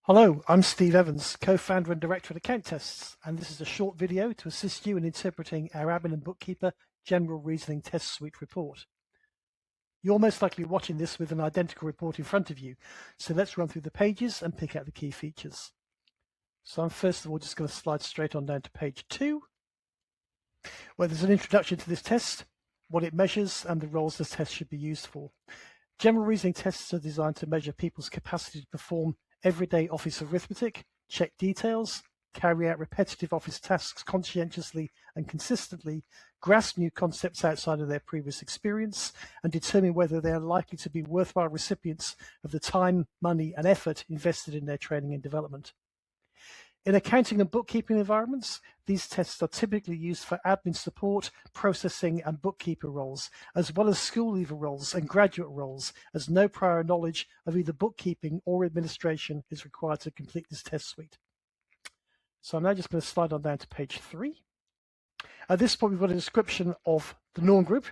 Hello, I'm Steve Evans, co-founder and director at Account Tests, and this is a short video to assist you in interpreting our Admin and Bookkeeper General Reasoning Test Suite report. You're most likely watching this with an identical report in front of you, so let's run through the pages and pick out the key features. So I'm first of all just going to slide straight on down to page 2, where there's an introduction to this test, what it measures, and the roles this test should be used for. General reasoning tests are designed to measure people's capacity to perform everyday office arithmetic, check details, carry out repetitive office tasks conscientiously and consistently, grasp new concepts outside of their previous experience, and determine whether they are likely to be worthwhile recipients of the time, money, and effort invested in their training and development. In accounting and bookkeeping environments, these tests are typically used for admin support, processing, and bookkeeper roles, as well as school leaver roles and graduate roles, as no prior knowledge of either bookkeeping or administration is required to complete this test suite. So I'm now just going to slide on down to page 3. At this point, we've got a description of the norm group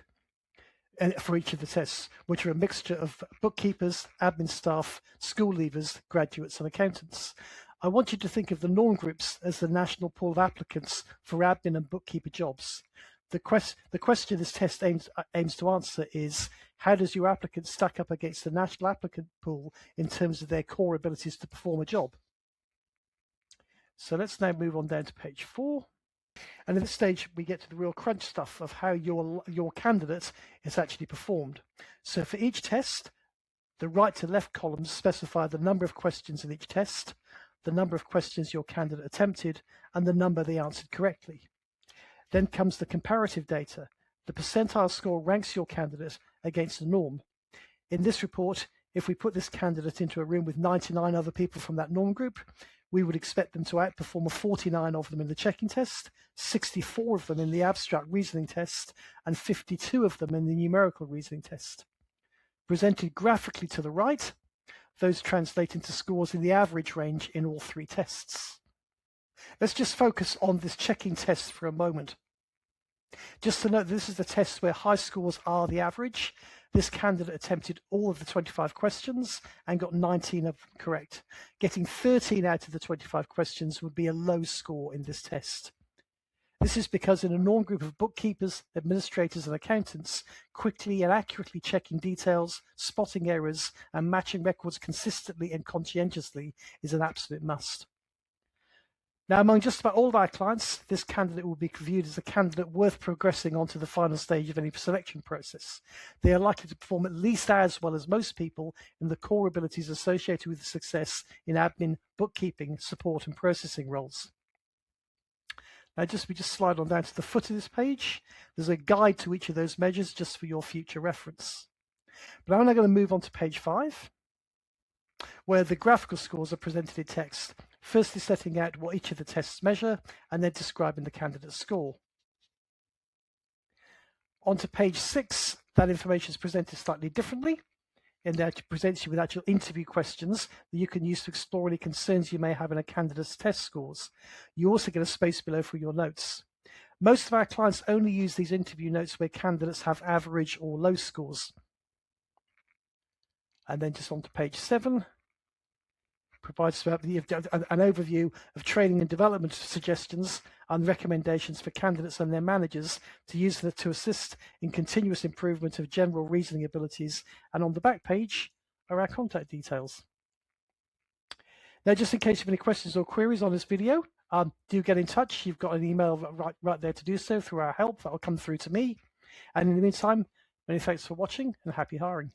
for each of the tests, which are a mixture of bookkeepers, admin staff, school leavers, graduates, and accountants. I want you to think of the norm groups as the national pool of applicants for admin and bookkeeper jobs. The question this test aims to answer is, how does your applicant stack up against the national applicant pool in terms of their core abilities to perform a job? So let's now move on down to page 4. And at this stage, we get to the real crunch stuff of how your candidate is actually performed. So for each test, the right to left columns specify the number of questions in each test, the number of questions your candidate attempted, and the number they answered correctly. Then comes the comparative data. The percentile score ranks your candidate against the norm. In this report, if we put this candidate into a room with 99 other people from that norm group, we would expect them to outperform 49 of them in the checking test, 64 of them in the abstract reasoning test, and 52 of them in the numerical reasoning test. Presented graphically to the right, those translate into scores in the average range in all 3 tests. Let's just focus on this checking test for a moment. Just to note, this is the test where high scores are the average. This candidate attempted all of the 25 questions and got 19 of them correct. Getting 13 out of the 25 questions would be a low score in this test. This is because in a norm group of bookkeepers, administrators, and accountants, quickly and accurately checking details, spotting errors, and matching records consistently and conscientiously is an absolute must. Now, among just about all of our clients, this candidate will be viewed as a candidate worth progressing on to the final stage of any selection process. They are likely to perform at least as well as most people in the core abilities associated with success in admin, bookkeeping, support, and processing roles. Now, we just slide on down to the foot of this page. There's a guide to each of those measures just for your future reference. But I'm now going to move on to page 5, where the graphical scores are presented in text, firstly setting out what each of the tests measure and then describing the candidate's score. On to page 6, that information is presented slightly differently, in that it presents you with actual interview questions that you can use to explore any concerns you may have in a candidate's test scores. You also get a space below for your notes. Most of our clients only use these interview notes where candidates have average or low scores. And then just on to page 7, provides an overview of training and development suggestions and recommendations for candidates and their managers to use to assist in continuous improvement of general reasoning abilities. And on the back page are our contact details. Now, just in case you have any questions or queries on this video, do get in touch. You've got an email right there to do so through our help. That will come through to me. And in the meantime, many thanks for watching and happy hiring.